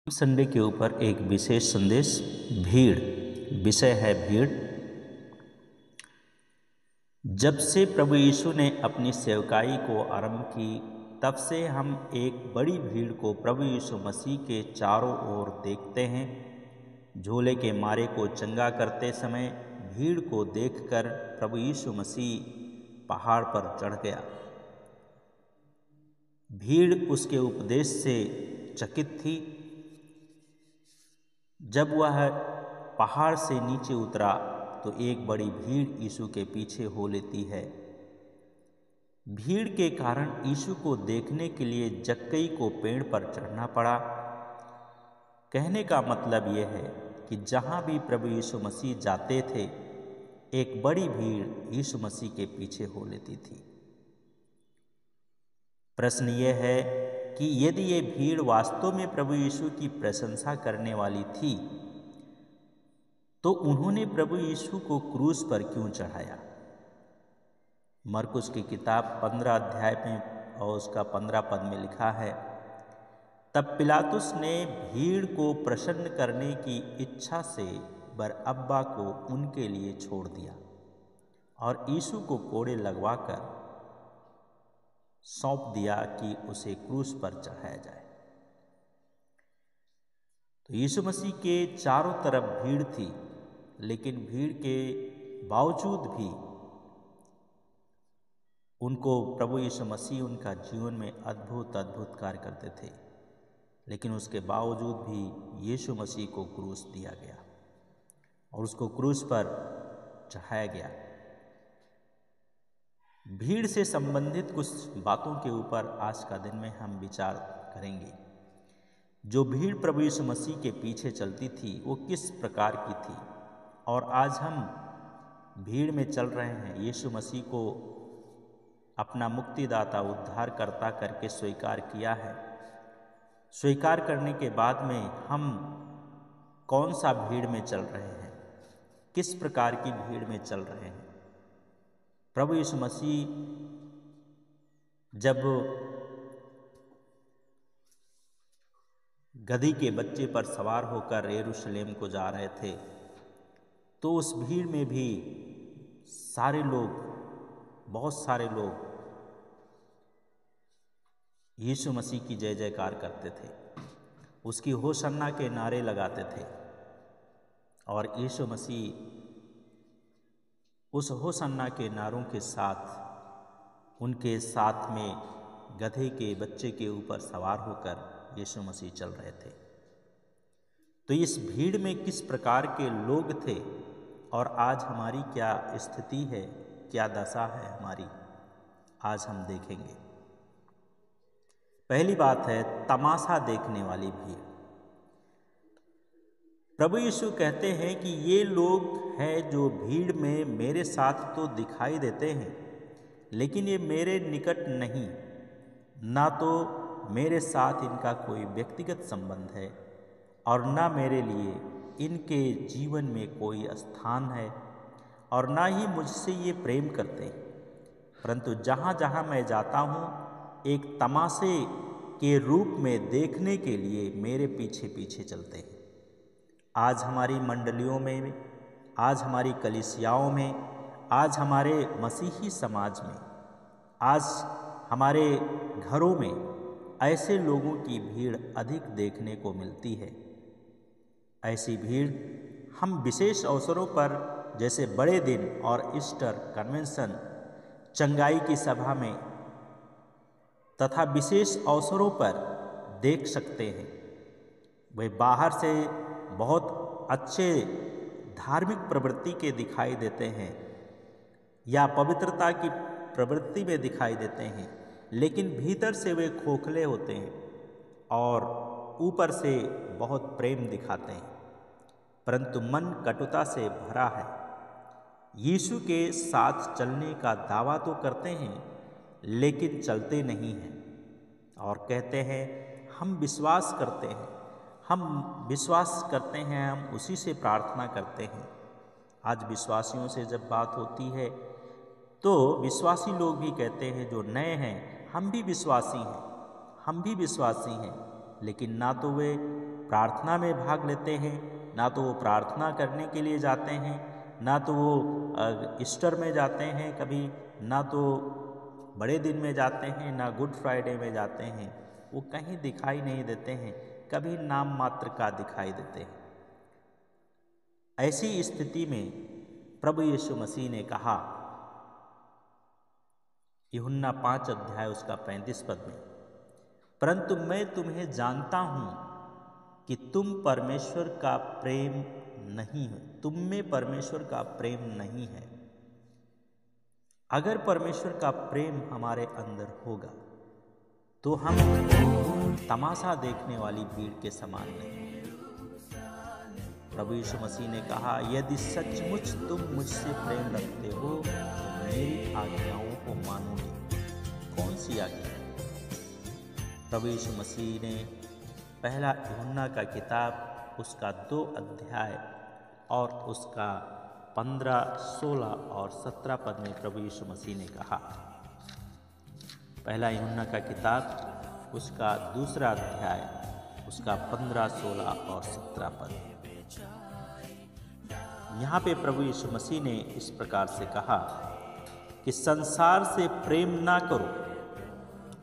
Sunday के ऊपर एक विशेष संदेश। भीड़ विषय है भीड़। जब से प्रभु यीशु ने अपनी सेवकाई को आरंभ की तब से हम एक बड़ी भीड़ को प्रभु यीशु मसीह के चारों ओर देखते हैं। झोले के मारे को चंगा करते समय भीड़ को देखकर प्रभु यीशु मसीह पहाड़ पर चढ़ गया। भीड़ उसके उपदेश से चकित थी। जब वह पहाड़ से नीचे उतरा तो एक बड़ी भीड़ यीशु के पीछे हो लेती है। भीड़ के कारण यीशु को देखने के लिए जक्कई को पेड़ पर चढ़ना पड़ा। कहने का मतलब यह है कि जहाँ भी प्रभु यीशु मसीह जाते थे एक बड़ी भीड़ यीशु मसीह के पीछे हो लेती थी। प्रश्न यह है कि यदि ये भीड़ वास्तव में प्रभु यीशु की प्रशंसा करने वाली थी तो उन्होंने प्रभु यीशु को क्रूस पर क्यों चढ़ाया। मरकुस की किताब 15 अध्याय में और उसका 15 पद में लिखा है, तब पिलातुस ने भीड़ को प्रसन्न करने की इच्छा से बरअब्बा को उनके लिए छोड़ दिया और यीशु को कोड़े लगवाकर सौंप दिया कि उसे क्रूस पर चढ़ाया जाए। तो यीशु मसीह के चारों तरफ भीड़ थी, लेकिन भीड़ के बावजूद भी उनको प्रभु यीशु मसीह उनका जीवन में अद्भुत अद्भुत कार्य करते थे, लेकिन उसके बावजूद भी यीशु मसीह को क्रूस दिया गया और उसको क्रूस पर चढ़ाया गया। भीड़ से संबंधित कुछ बातों के ऊपर आज का दिन में हम विचार करेंगे। जो भीड़ प्रभु यीशु मसीह के पीछे चलती थी वो किस प्रकार की थी, और आज हम भीड़ में चल रहे हैं। यीशु मसीह को अपना मुक्तिदाता उद्धारकर्ता करके स्वीकार किया है। स्वीकार करने के बाद में हम कौन सा भीड़ में चल रहे हैं, किस प्रकार की भीड़ में चल रहे हैं। प्रभु यीशु मसीह जब गधी के बच्चे पर सवार होकर यरूशलेम को जा रहे थे तो उस भीड़ में भी बहुत सारे लोग यीशु मसीह की जय जयकार करते थे, उसकी होशन्ना के नारे लगाते थे। और यीशु मसीह उस होशन्ना के नारों के साथ उनके साथ में गधे के बच्चे के ऊपर सवार होकर यीशु मसीह चल रहे थे। तो इस भीड़ में किस प्रकार के लोग थे और आज हमारी क्या स्थिति है, क्या दशा है हमारी, आज हम देखेंगे। पहली बात है तमाशा देखने वाली भीड़। प्रभु यीशु कहते हैं कि ये लोग हैं जो भीड़ में मेरे साथ तो दिखाई देते हैं, लेकिन ये मेरे निकट नहीं, ना तो मेरे साथ इनका कोई व्यक्तिगत संबंध है और ना मेरे लिए इनके जीवन में कोई स्थान है और ना ही मुझसे ये प्रेम करते हैं। परंतु जहाँ जहाँ मैं जाता हूँ एक तमाशे के रूप में देखने के लिए मेरे पीछे पीछे चलते हैं। आज हमारी मंडलियों में, आज हमारी कलीसियाओं में, आज हमारे मसीही समाज में, आज हमारे घरों में ऐसे लोगों की भीड़ अधिक देखने को मिलती है। ऐसी भीड़ हम विशेष अवसरों पर जैसे बड़े दिन और ईस्टर, कन्वेंशन, चंगाई की सभा में तथा विशेष अवसरों पर देख सकते हैं। वे बाहर से बहुत अच्छे धार्मिक प्रवृत्ति के दिखाई देते हैं या पवित्रता की प्रवृत्ति में दिखाई देते हैं, लेकिन भीतर से वे खोखले होते हैं और ऊपर से बहुत प्रेम दिखाते हैं, परंतु मन कटुता से भरा है। यीशु के साथ चलने का दावा तो करते हैं लेकिन चलते नहीं हैं और कहते हैं हम विश्वास करते हैं, हम उसी से प्रार्थना करते हैं। आज विश्वासियों से जब बात होती है तो विश्वासी लोग भी कहते हैं जो नए हैं, हम भी विश्वासी हैं, लेकिन ना तो वे प्रार्थना में भाग लेते हैं, ना तो वो प्रार्थना करने के लिए जाते हैं, ना तो वो ईस्टर में जाते हैं कभी, ना तो बड़े दिन में जाते हैं, ना गुड फ्राइडे में जाते हैं। वो कहीं दिखाई नहीं देते हैं, कभी नाम मात्र का दिखाई देते हैं। ऐसी स्थिति में प्रभु यीशु मसीह ने कहा, यूहन्ना 5 अध्याय उसका 35 पद में, परंतु मैं तुम्हें जानता हूं कि तुम परमेश्वर का प्रेम नहीं हो, तुम में परमेश्वर का प्रेम नहीं है। अगर परमेश्वर का प्रेम हमारे अंदर होगा तो हम तमाशा देखने वाली भीड़ के समान नहीं। प्रभु यीशु मसीह ने कहा, यदि सचमुच तुम मुझसे प्रेम रखते हो तो मेरी आज्ञाओं को मानोगे। कौन सी आज्ञा? प्रभु यीशु मसीह ने पहला यूहन्ना का किताब उसका 2 अध्याय और उसका 15, 16 और 17 पद में प्रभु यीशु मसीह ने कहा, पहला यूहन्ना का किताब उसका 2 अध्याय उसका 15, 16 और 17 पद। यहाँ पे प्रभु यीशु मसीह ने इस प्रकार से कहा कि संसार से प्रेम ना करो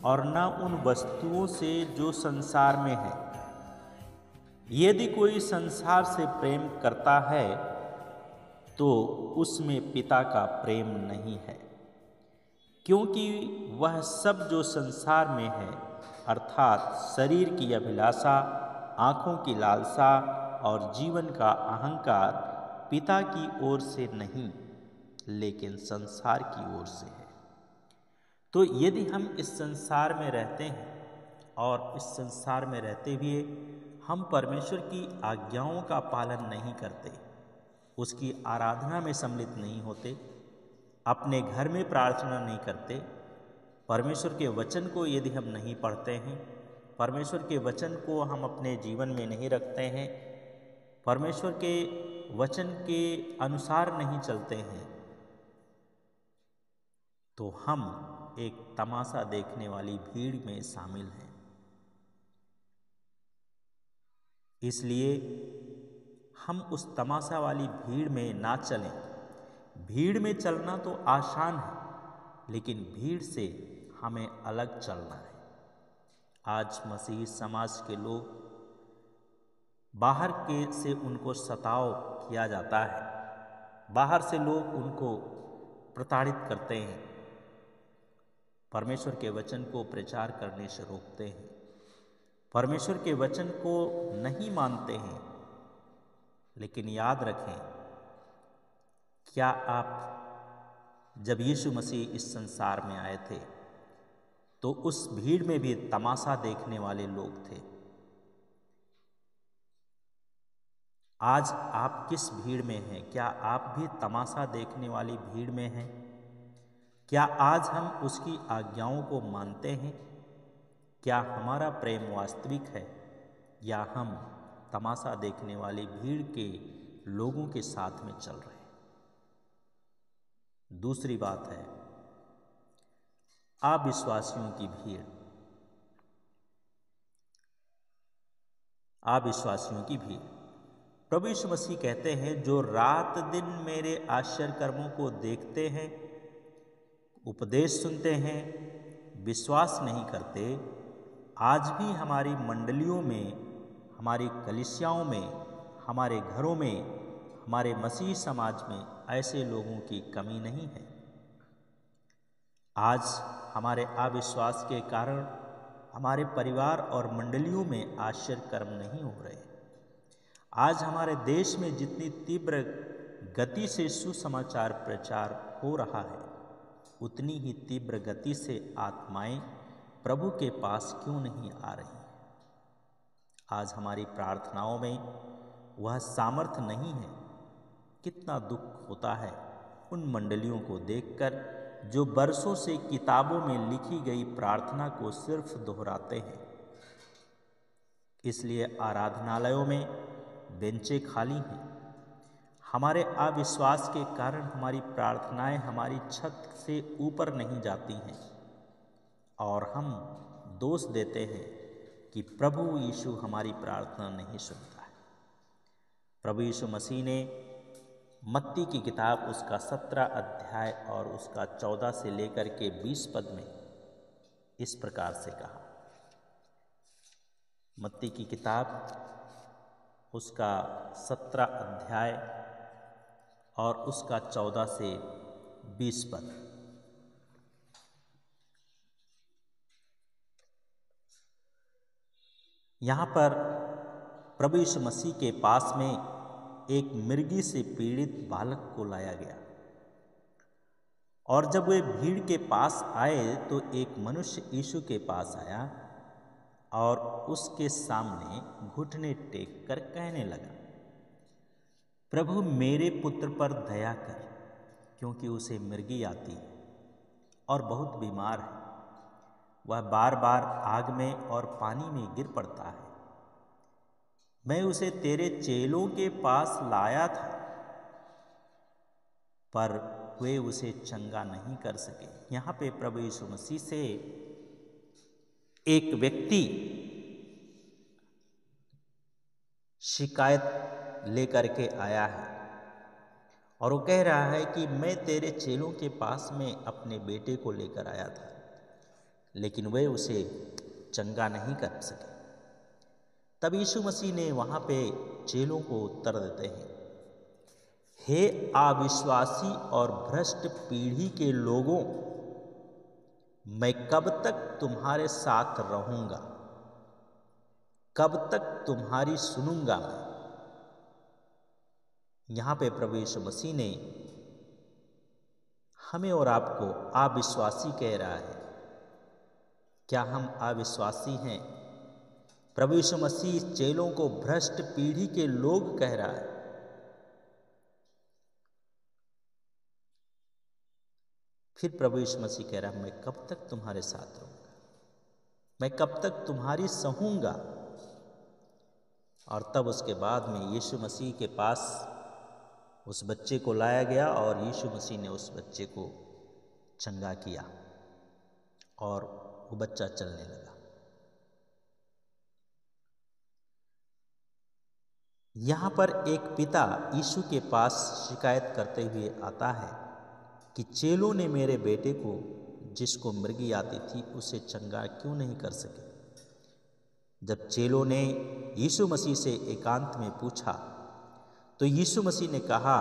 और न उन वस्तुओं से जो संसार में है। यदि कोई संसार से प्रेम करता है तो उसमें पिता का प्रेम नहीं है, क्योंकि वह सब जो संसार में है, अर्थात शरीर की अभिलाषा, आँखों की लालसा और जीवन का अहंकार पिता की ओर से नहीं, लेकिन संसार की ओर से है। तो यदि हम इस संसार में रहते हैं और इस संसार में रहते हुए हम परमेश्वर की आज्ञाओं का पालन नहीं करते, उसकी आराधना में सम्मिलित नहीं होते, अपने घर में प्रार्थना नहीं करते, परमेश्वर के वचन को यदि हम नहीं पढ़ते हैं, परमेश्वर के वचन को हम अपने जीवन में नहीं रखते हैं, परमेश्वर के वचन के अनुसार नहीं चलते हैं, तो हम एक तमाशा देखने वाली भीड़ में शामिल हैं। इसलिए हम उस तमाशा वाली भीड़ में ना चलें। भीड़ में चलना तो आसान है, लेकिन भीड़ से हमें अलग चलना है। आज मसीही समाज के लोग बाहर के से उनको सताव किया जाता है, बाहर से लोग उनको प्रताड़ित करते हैं, परमेश्वर के वचन को प्रचार करने से रोकते हैं, परमेश्वर के वचन को नहीं मानते हैं। लेकिन याद रखें, क्या आप जब यीशु मसीह इस संसार में आए थे तो उस भीड़ में भी तमाशा देखने वाले लोग थे? आज आप किस भीड़ में हैं? क्या आप भी तमाशा देखने वाली भीड़ में हैं? क्या आज हम उसकी आज्ञाओं को मानते हैं? क्या हमारा प्रेम वास्तविक है या हम तमाशा देखने वाली भीड़ के लोगों के साथ में चल रहे हैं? दूसरी बात है अविश्वासियों की भीड़। अविश्वासियों की भीड़। प्रभु यीशु मसीह कहते हैं, जो रात दिन मेरे आश्चर्य कर्मों को देखते हैं, उपदेश सुनते हैं, विश्वास नहीं करते, आज भी हमारी मंडलियों में, हमारी कलीसियाओं में, हमारे घरों में, हमारे मसीही समाज में ऐसे लोगों की कमी नहीं है। आज हमारे अविश्वास के कारण हमारे परिवार और मंडलियों में आश्चर्य कर्म नहीं हो रहे। आज हमारे देश में जितनी तीव्र गति से सुसमाचार प्रचार हो रहा है, उतनी ही तीव्र गति से आत्माएं प्रभु के पास क्यों नहीं आ रही? आज हमारी प्रार्थनाओं में वह सामर्थ्य नहीं है। कितना दुख होता है उन मंडलियों को देखकर जो बरसों से किताबों में लिखी गई प्रार्थना को सिर्फ दोहराते हैं। इसलिए आराधनालयों में बेंचें खाली हैं। हमारे अविश्वास के कारण हमारी प्रार्थनाएं हमारी छत से ऊपर नहीं जाती हैं और हम दोष देते हैं कि प्रभु यीशु हमारी प्रार्थना नहीं सुनता है। प्रभु यीशु मसीह ने मत्ती की किताब उसका 17 अध्याय और उसका 14 से लेकर के 20 पद में इस प्रकार से कहा। मत्ती की किताब उसका 17 अध्याय और उसका 14 से 20 पद। यहाँ पर प्रभु यीशु मसीह के पास में एक मिर्गी से पीड़ित बालक को लाया गया, और जब वे भीड़ के पास आए तो एक मनुष्य यीशु के पास आया और उसके सामने घुटने टेक कर कहने लगा, प्रभु मेरे पुत्र पर दया कर, क्योंकि उसे मिर्गी आती है और बहुत बीमार है। वह बार बार आग में और पानी में गिर पड़ता है। मैं उसे तेरे चेलों के पास लाया था, पर वे उसे चंगा नहीं कर सके। यहाँ पे प्रभु यीशु मसीह से एक व्यक्ति शिकायत लेकर के आया है और वो कह रहा है कि मैं तेरे चेलों के पास में अपने बेटे को लेकर आया था, लेकिन वे उसे चंगा नहीं कर सके। तब यीशु मसीह ने वहाँ पे चेलों को उत्तर देते हैं, हे अविश्वासी और भ्रष्ट पीढ़ी के लोगों, मैं कब तक तुम्हारे साथ रहूंगा, कब तक तुम्हारी सुनूंगा मैं। यहाँ पे प्रभु यीशु मसीह ने हमें और आपको अविश्वासी कह रहा है। क्या हम अविश्वासी हैं? प्रभु यीशु मसीह चेलों को भ्रष्ट पीढ़ी के लोग कह रहा है। फिर प्रभु यीशु मसीह कह रहा है, मैं कब तक तुम्हारे साथ रहूंगा, मैं कब तक तुम्हारी सहूंगा। और तब उसके बाद में यीशु मसीह के पास उस बच्चे को लाया गया और यीशु मसीह ने उस बच्चे को चंगा किया और वो बच्चा चलने लगा। यहाँ पर एक पिता यीशु के पास शिकायत करते हुए आता है कि चेलों ने मेरे बेटे को, जिसको मृगी आती थी, उसे चंगा क्यों नहीं कर सके। जब चेलों ने यीशु मसीह से एकांत में पूछा तो यीशु मसीह ने कहा,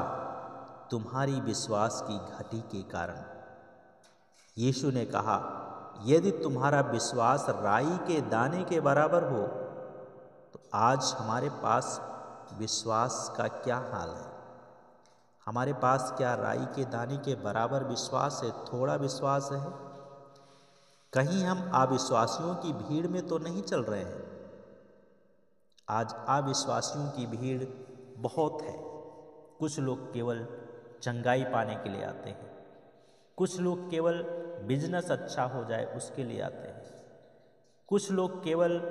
तुम्हारी विश्वास की घटी के कारण। यीशु ने कहा, यदि तुम्हारा विश्वास राई के दाने के बराबर हो तो आज हमारे पास विश्वास का क्या हाल है। हमारे पास क्या राई के दाने के बराबर विश्वास है? थोड़ा विश्वास है? कहीं हम अविश्वासियों की भीड़ में तो नहीं चल रहे हैं? आज अविश्वासियों की भीड़ बहुत है। कुछ लोग केवल चंगाई पाने के लिए आते हैं, कुछ लोग केवल बिजनेस अच्छा हो जाए उसके लिए आते हैं, कुछ लोग केवल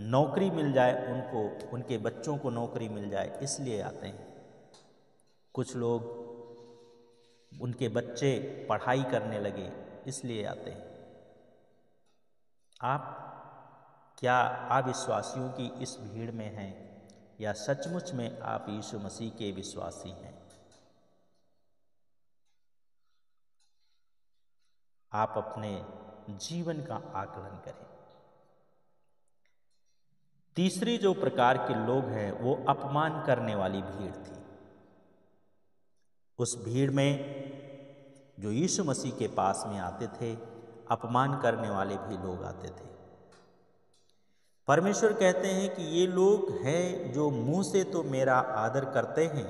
नौकरी मिल जाए उनको, उनके बच्चों को नौकरी मिल जाए इसलिए आते हैं, कुछ लोग उनके बच्चे पढ़ाई करने लगे इसलिए आते हैं। आप क्या अविश्वासियों की इस भीड़ में हैं या सचमुच में आप यीशु मसीह के विश्वासी हैं? आप अपने जीवन का आकलन करें। तीसरी जो प्रकार के लोग हैं वो अपमान करने वाली भीड़ थी। उस भीड़ में जो यीशु मसीह के पास में आते थे, अपमान करने वाले भी लोग आते थे। परमेश्वर कहते हैं कि ये लोग हैं जो मुंह से तो मेरा आदर करते हैं,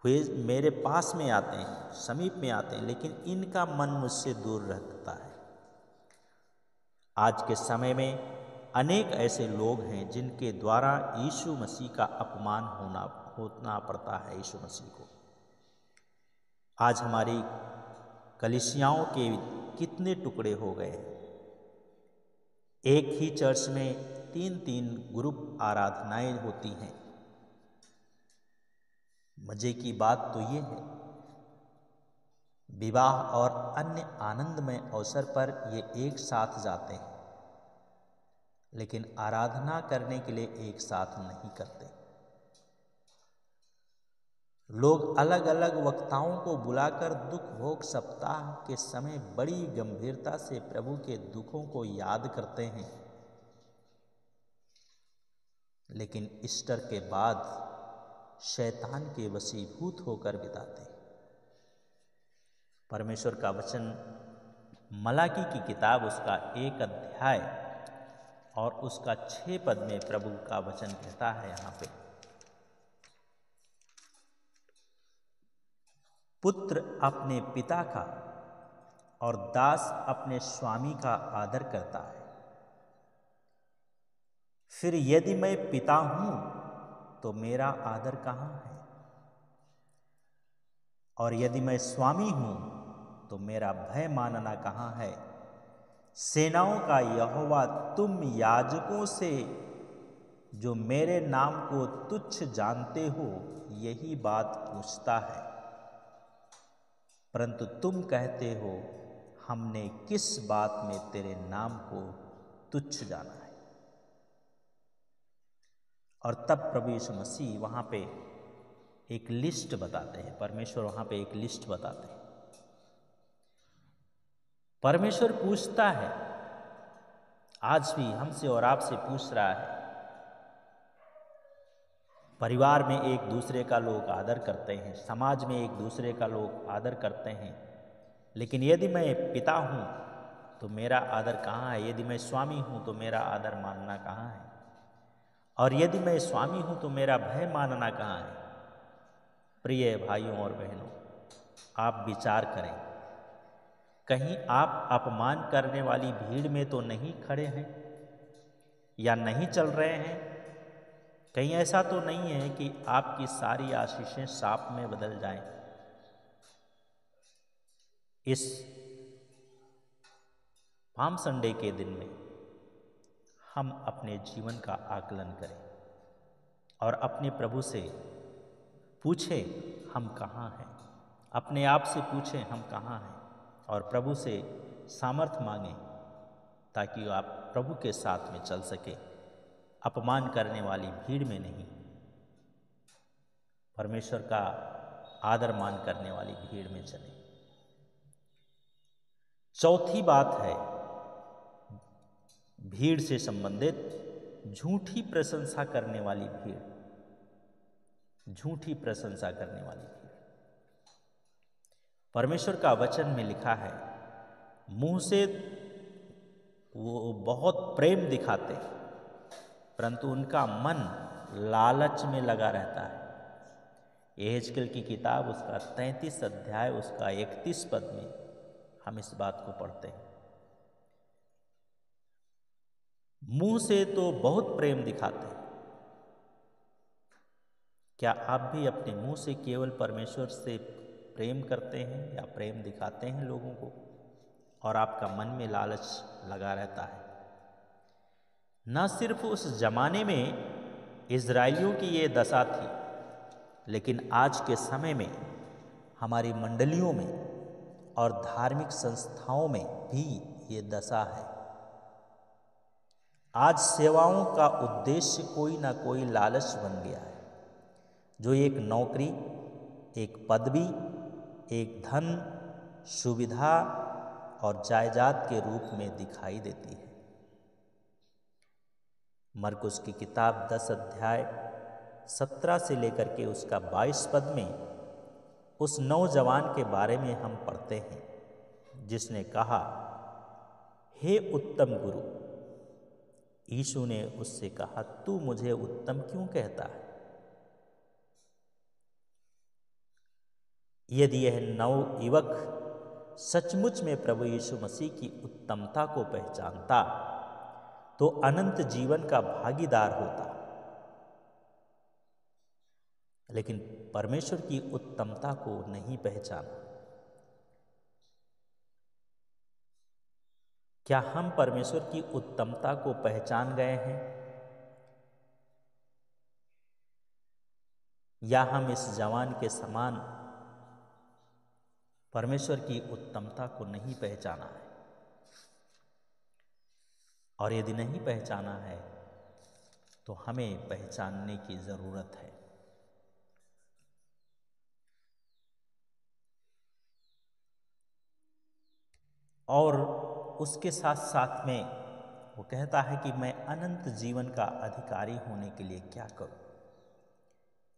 वे मेरे पास में आते हैं, समीप में आते हैं, लेकिन इनका मन मुझसे दूर रहता है। आज के समय में अनेक ऐसे लोग हैं जिनके द्वारा यीशु मसीह का अपमान होना पड़ता है यीशु मसीह को। आज हमारी कलीसियाओं के कितने टुकड़े हो गए हैं। एक ही चर्च में 3-3 ग्रुप आराधनाएं होती हैं। मजे की बात तो ये है, विवाह और अन्य आनंदमय अवसर पर ये एक साथ जाते हैं, लेकिन आराधना करने के लिए एक साथ नहीं करते। लोग अलग अलग वक्ताओं को बुलाकर दुख भोग सप्ताह के समय बड़ी गंभीरता से प्रभु के दुखों को याद करते हैं, लेकिन ईस्टर के बाद शैतान के वशीभूत होकर बिताते हैं। परमेश्वर का वचन मलाकी की किताब उसका 1 अध्याय और उसका 6 पद में प्रभु का वचन कहता है, यहाँ पे पुत्र अपने पिता का और दास अपने स्वामी का आदर करता है। फिर यदि मैं पिता हूं तो मेरा आदर कहाँ है? और यदि मैं स्वामी हूं तो मेरा भय मानना कहाँ है? सेनाओं का यहोवा तुम याजकों से जो मेरे नाम को तुच्छ जानते हो यही बात पूछता है, परंतु तुम कहते हो हमने किस बात में तेरे नाम को तुच्छ जाना है। और तब प्रभु यीशु मसीह वहां पे एक लिस्ट बताते हैं। परमेश्वर वहां पे एक लिस्ट बताते हैं। परमेश्वर पूछता है, आज भी हमसे और आपसे पूछ रहा है। परिवार में एक दूसरे का लोग आदर करते हैं, समाज में एक दूसरे का लोग आदर करते हैं, लेकिन यदि मैं पिता हूं तो मेरा आदर कहाँ है? यदि मैं स्वामी हूं तो मेरा आदर मानना कहाँ है? और यदि मैं स्वामी हूं तो मेरा भय मानना कहाँ है? प्रिय भाइयों और बहनों, आप विचार करें, कहीं आप अपमान करने वाली भीड़ में तो नहीं खड़े हैं या नहीं चल रहे हैं? कहीं ऐसा तो नहीं है कि आपकी सारी आशीषें सांप में बदल जाएं? इस पाम संडे के दिन में हम अपने जीवन का आकलन करें और अपने प्रभु से पूछें हम कहाँ हैं। अपने आप से पूछें हम कहाँ हैं और प्रभु से सामर्थ मांगें ताकि आप प्रभु के साथ में चल सके, अपमान करने वाली भीड़ में नहीं, परमेश्वर का आदर मान करने वाली भीड़ में चले। चौथी बात है भीड़ से संबंधित, झूठी प्रशंसा करने वाली भीड़। झूठी प्रशंसा करने वाली भीड़। परमेश्वर का वचन में लिखा है, मुंह से वो बहुत प्रेम दिखाते परंतु उनका मन लालच में लगा रहता है। यहेजकेल की किताब उसका 33 अध्याय उसका 31 पद में हम इस बात को पढ़ते हैं। मुंह से तो बहुत प्रेम दिखाते हैं। क्या आप भी अपने मुंह से केवल परमेश्वर से प्रेम करते हैं या प्रेम दिखाते हैं लोगों को, और आपका मन में लालच लगा रहता है? न सिर्फ उस जमाने में इजराइलियों की ये दशा थी, लेकिन आज के समय में हमारी मंडलियों में और धार्मिक संस्थाओं में भी ये दशा है। आज सेवाओं का उद्देश्य कोई ना कोई लालच बन गया है, जो एक नौकरी, एक पदवी, एक धन, सुविधा और जायदाद के रूप में दिखाई देती है। मरकुस की किताब 10 अध्याय 17 से लेकर के उसका 22 पद में उस नौजवान के बारे में हम पढ़ते हैं जिसने कहा, हे उत्तम गुरु। यीशु ने उससे कहा, तू मुझे उत्तम क्यों कहता है? यदि यह नवयुवक सचमुच में प्रभु यीशु मसीह की उत्तमता को पहचानता तो अनंत जीवन का भागीदार होता, लेकिन परमेश्वर की उत्तमता को नहीं पहचाना। क्या हम परमेश्वर की उत्तमता को पहचान गए हैं, या हम इस जवान के समान परमेश्वर की उत्तमता को नहीं पहचाना है? और यदि नहीं पहचाना है तो हमें पहचानने की ज़रूरत है। और उसके साथ साथ में वो कहता है कि मैं अनंत जीवन का अधिकारी होने के लिए क्या करूं?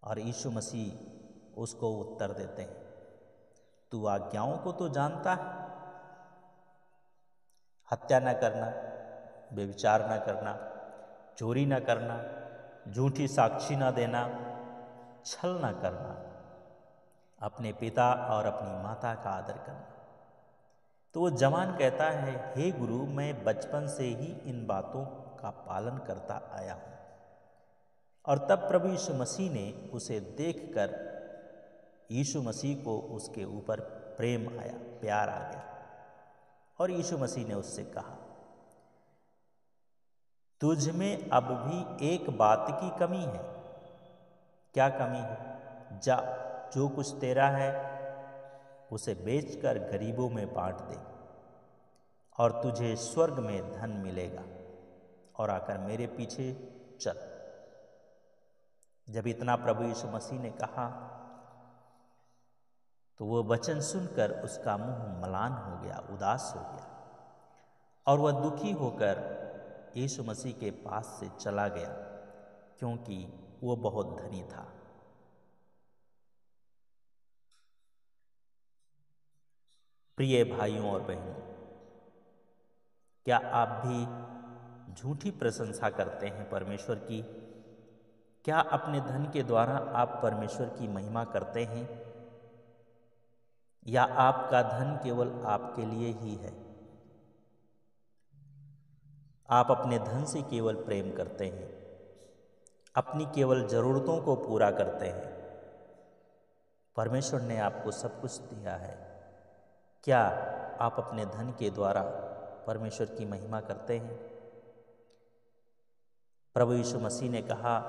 और यीशु मसीह उसको उत्तर देते हैं, तू आज्ञाओं को तो जानता है, हत्या न करना, व्यभिचार न करना, चोरी न करना, झूठी साक्षी न देना, छल न करना, अपने पिता और अपनी माता का आदर करना। तो वो जवान कहता है, हे गुरु, मैं बचपन से ही इन बातों का पालन करता आया हूँ। और तब प्रभु यीशु मसीह ने उसे देखकर यीशु मसीह को उसके ऊपर प्रेम आया, प्यार आ गया। और यीशु मसीह ने उससे कहा, तुझ में अब भी एक बात की कमी है। क्या कमी है? जा, जो कुछ तेरा है उसे बेचकर गरीबों में बांट दे और तुझे स्वर्ग में धन मिलेगा, और आकर मेरे पीछे चल। जब इतना प्रभु यीशु मसीह ने कहा तो वो वचन सुनकर उसका मुंह म्लान हो गया, उदास हो गया, और वह दुखी होकर यीशु मसीह के पास से चला गया, क्योंकि वो बहुत धनी था। प्रिय भाइयों और बहनों, क्या आप भी झूठी प्रशंसा करते हैं परमेश्वर की? क्या अपने धन के द्वारा आप परमेश्वर की महिमा करते हैं, या आपका धन केवल आपके लिए ही है? आप अपने धन से केवल प्रेम करते हैं, अपनी केवल ज़रूरतों को पूरा करते हैं। परमेश्वर ने आपको सब कुछ दिया है। क्या आप अपने धन के द्वारा परमेश्वर की महिमा करते हैं? प्रभु यीशु मसीह ने कहा,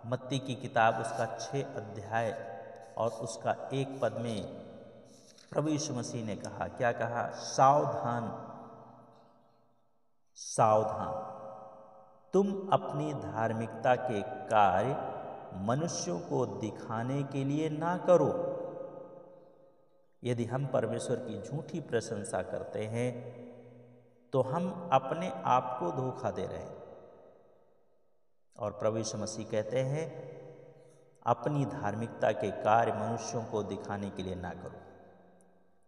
मत्ती की किताब उसका 6 अध्याय और उसका 1 पद में प्रभु यीशु मसीह ने कहा, क्या कहा? सावधान सावधान, तुम अपनी धार्मिकता के कार्य मनुष्यों को दिखाने के लिए ना करो। यदि हम परमेश्वर की झूठी प्रशंसा करते हैं तो हम अपने आप को धोखा दे रहे हैं। और प्रभु यीशु मसीह कहते हैं, अपनी धार्मिकता के कार्य मनुष्यों को दिखाने के लिए ना करो,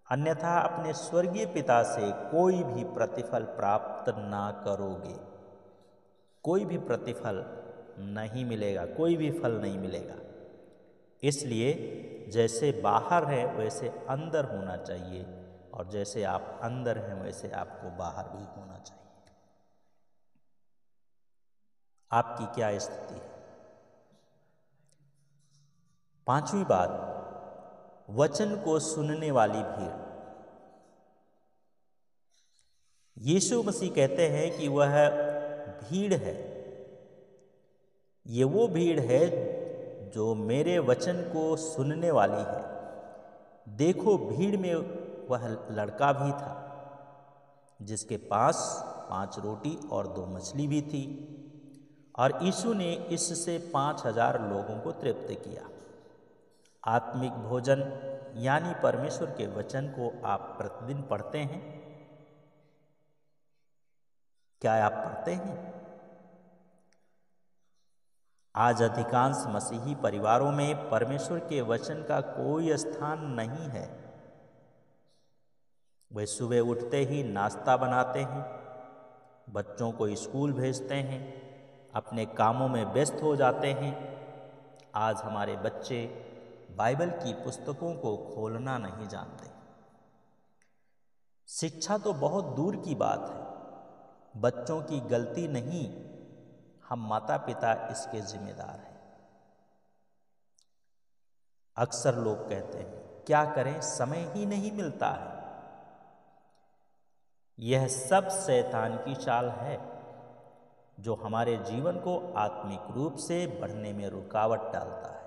अन्यथा अपने स्वर्गीय पिता से कोई भी प्रतिफल प्राप्त ना करोगे। कोई भी प्रतिफल नहीं मिलेगा, कोई भी फल नहीं मिलेगा। इसलिए जैसे बाहर है वैसे अंदर होना चाहिए, और जैसे आप अंदर हैं वैसे आपको बाहर भी होना चाहिए। आपकी क्या स्थिति है? 5वीं बात, वचन को सुनने वाली भीड़। यीशु मसीह कहते हैं कि वह भीड़ है, ये वो भीड़ है जो मेरे वचन को सुनने वाली है। देखो, भीड़ में वह लड़का भी था जिसके पास 5 रोटी और 2 मछली भी थी, और यीशु ने इससे 5,000 लोगों को तृप्त किया। आत्मिक भोजन यानी परमेश्वर के वचन को आप प्रतिदिन पढ़ते हैं? क्या आप पढ़ते हैं? आज अधिकांश मसीही परिवारों में परमेश्वर के वचन का कोई स्थान नहीं है। वे सुबह उठते ही नाश्ता बनाते हैं, बच्चों को स्कूल भेजते हैं, अपने कामों में व्यस्त हो जाते हैं। आज हमारे बच्चे बाइबल की पुस्तकों को खोलना नहीं जानते। शिक्षा तो बहुत दूर की बात है, बच्चों की गलती नहीं, हम माता पिता इसके जिम्मेदार हैं। अक्सर लोग कहते हैं, क्या करें, समय ही नहीं मिलता है। यह सब शैतान की चाल है जो हमारे जीवन को आत्मिक रूप से बढ़ने में रुकावट डालता है।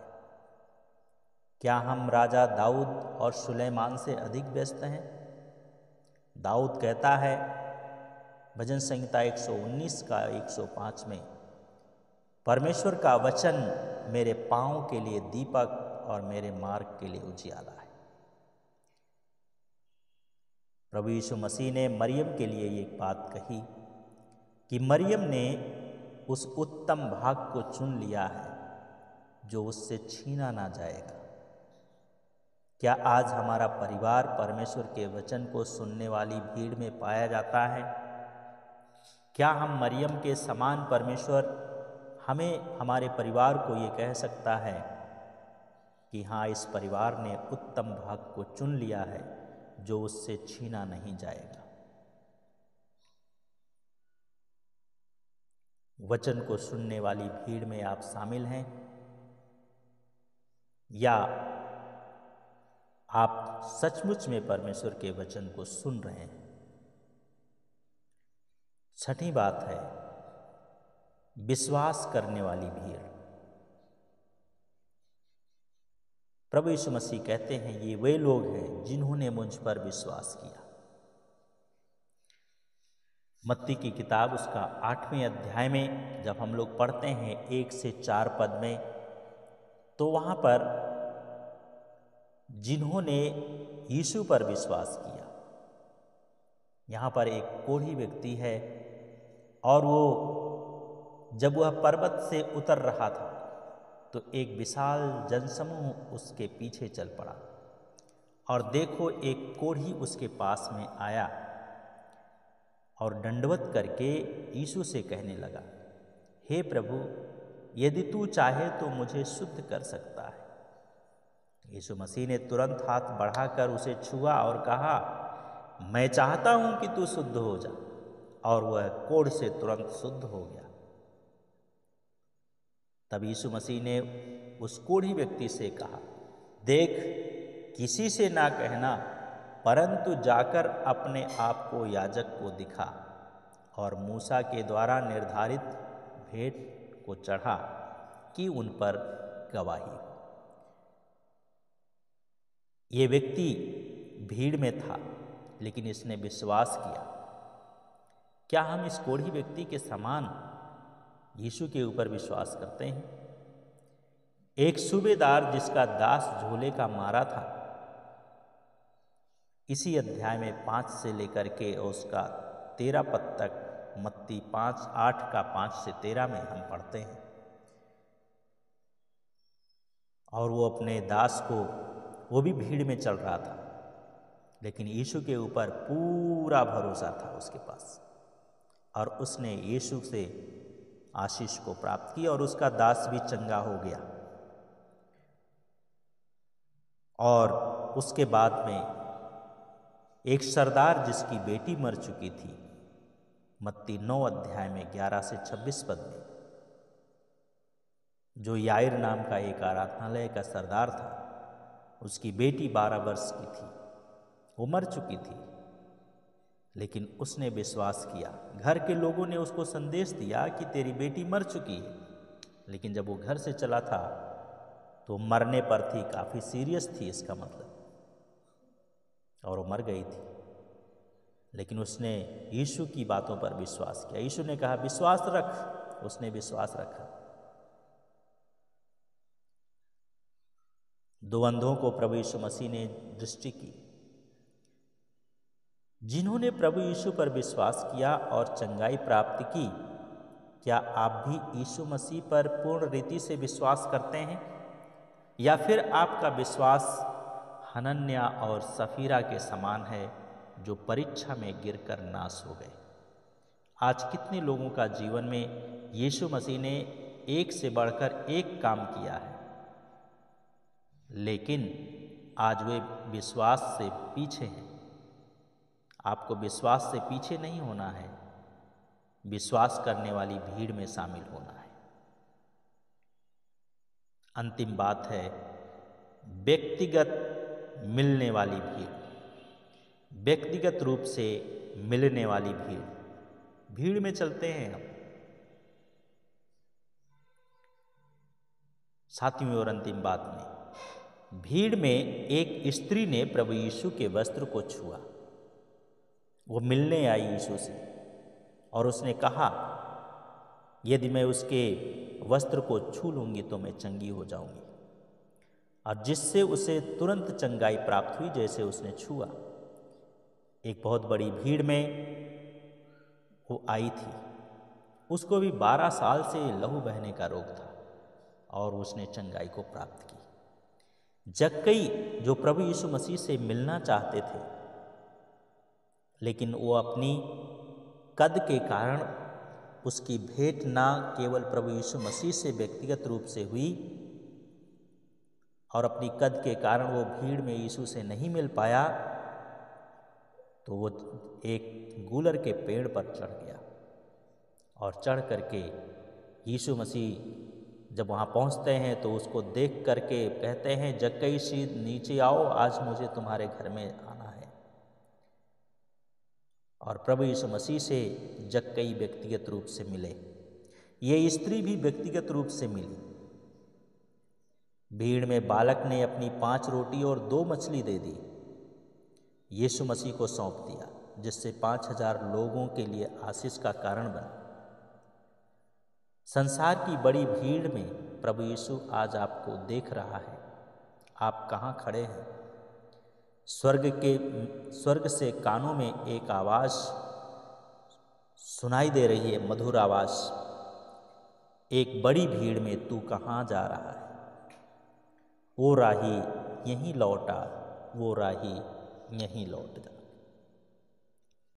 क्या हम राजा दाऊद और सुलेमान से अधिक व्यस्त हैं? दाऊद कहता है, भजन संहिता 119 का 105 में, परमेश्वर का वचन मेरे पाँव के लिए दीपक और मेरे मार्ग के लिए उजियाला है। प्रभु यीशु मसीह ने मरियम के लिए एक बात कही कि मरियम ने उस उत्तम भाग को चुन लिया है जो उससे छीना ना जाएगा। क्या आज हमारा परिवार परमेश्वर के वचन को सुनने वाली भीड़ में पाया जाता है? क्या हम मरियम के समान परमेश्वर हमें, हमारे परिवार को ये कह सकता है कि हाँ, इस परिवार ने उत्तम भाग को चुन लिया है जो उससे छीना नहीं जाएगा। वचन को सुनने वाली भीड़ में आप शामिल हैं या आप सचमुच में परमेश्वर के वचन को सुन रहे हैं? छठी बात है विश्वास करने वाली भीड़। प्रभु यीशु मसीह कहते हैं ये वे लोग हैं जिन्होंने मुझ पर विश्वास किया। मत्ती की किताब उसका 8वें अध्याय में जब हम लोग पढ़ते हैं 1 से 4 पद में, तो वहाँ पर जिन्होंने यीशु पर विश्वास किया, यहाँ पर एक कोढ़ी व्यक्ति है और वो जब वह पर्वत से उतर रहा था तो एक विशाल जनसमूह उसके पीछे चल पड़ा और देखो एक कोढ़ी उसके पास में आया और दंडवत करके यीशु से कहने लगा, हे प्रभु, यदि तू चाहे तो मुझे शुद्ध कर सकता है। यीशु मसीह ने तुरंत हाथ बढ़ाकर उसे छुआ और कहा, मैं चाहता हूं कि तू शुद्ध हो जा। और वह कोढ़ से तुरंत शुद्ध हो गया। तब यीशु मसीह ने उस कोढ़ी व्यक्ति से कहा, देख, किसी से ना कहना, परंतु जाकर अपने आप को याजक को दिखा और मूसा के द्वारा निर्धारित भेंट को चढ़ा कि उन पर गवाही। ये व्यक्ति भीड़ में था लेकिन इसने विश्वास किया। क्या हम इस कोढ़ी व्यक्ति के समान यीशु के ऊपर विश्वास करते हैं? एक सूबेदार जिसका दास झोले का मारा था, इसी अध्याय में 5 से लेकर के उसका 13 पद तक, मत्ती 8 का 5 से 13 में हम पढ़ते हैं। और वो अपने दास को, वो भी भीड़ में चल रहा था लेकिन यीशु के ऊपर पूरा भरोसा था उसके पास, और उसने यीशु से आशीष को प्राप्त की और उसका दास भी चंगा हो गया। और उसके बाद में एक सरदार जिसकी बेटी मर चुकी थी, मत्ती 9 अध्याय में 11 से 26 पद में, जो याईर नाम का एक आराधनालय का सरदार था, उसकी बेटी 12 वर्ष की थी, वो मर चुकी थी, लेकिन उसने विश्वास किया। घर के लोगों ने उसको संदेश दिया कि तेरी बेटी मर चुकी है, लेकिन जब वो घर से चला था तो मरने पर थी, काफ़ी सीरियस थी इसका मतलब, और वो मर गई थी। लेकिन उसने यीशु की बातों पर विश्वास किया। यीशु ने कहा विश्वास रख, उसने विश्वास रखा। 2 अंधों को प्रभु यीशु मसीह ने दृष्टि की। जिन्होंने प्रभु यीशु पर विश्वास किया और चंगाई प्राप्त की, क्या आप भी यीशु मसीह पर पूर्ण रीति से विश्वास करते हैं, या फिर आपका विश्वास हनन्या और सफीरा के समान है जो परीक्षा में गिरकर नाश हो गए? आज कितने लोगों का जीवन में यीशु मसीह ने एक से बढ़कर एक काम किया है, लेकिन आज वे विश्वास से पीछे हैं। आपको विश्वास से पीछे नहीं होना है, विश्वास करने वाली भीड़ में शामिल होना है। अंतिम बात है व्यक्तिगत मिलने वाली भीड़। व्यक्तिगत रूप से मिलने वाली भीड़। भीड़ में चलते हैं हम। 7वीं और अंतिम बात में, भीड़ में एक स्त्री ने प्रभु यीशु के वस्त्र को छुआ। वो मिलने आई यीशु से। और उसने कहा, यदि मैं उसके वस्त्र को छू लूँगी तो मैं चंगी हो जाऊँगी। और जिससे उसे तुरंत चंगाई प्राप्त हुई जैसे उसने छुआ। एक बहुत बड़ी भीड़ में वो आई थी। उसको भी 12 साल से लहू बहने का रोग था और उसने चंगाई को प्राप्त की। जक्कई जो प्रभु यीशु मसीह से मिलना चाहते थे, लेकिन वो अपनी कद के कारण उसकी भेंट ना केवल प्रभु यीशु मसीह से व्यक्तिगत रूप से हुई और अपनी कद के कारण वो भीड़ में यीशु से नहीं मिल पाया, तो वो एक गूलर के पेड़ पर चढ़ गया और चढ़ करके यीशु मसीह जब वहाँ पहुँचते हैं तो उसको देख करके कहते हैं, जक्कई शीद नीचे आओ, आज मुझे तुम्हारे घर में आना है। और प्रभु यीशु मसीह से जक्कई व्यक्तिगत रूप से मिले। ये स्त्री भी व्यक्तिगत रूप से मिली। भीड़ में बालक ने अपनी 5 रोटी और 2 मछली दे दी, यीशु मसीह को सौंप दिया, जिससे 5000 लोगों के लिए आशीष का कारण बना। संसार की बड़ी भीड़ में प्रभु यीशु आज आपको देख रहा है। आप कहाँ खड़े हैं? स्वर्ग से कानों में एक आवाज़ सुनाई दे रही है, मधुर आवाज़, एक बड़ी भीड़ में तू कहाँ जा रहा है? वो राही यहीं लौट आ, वो राही यहीं लौट जा।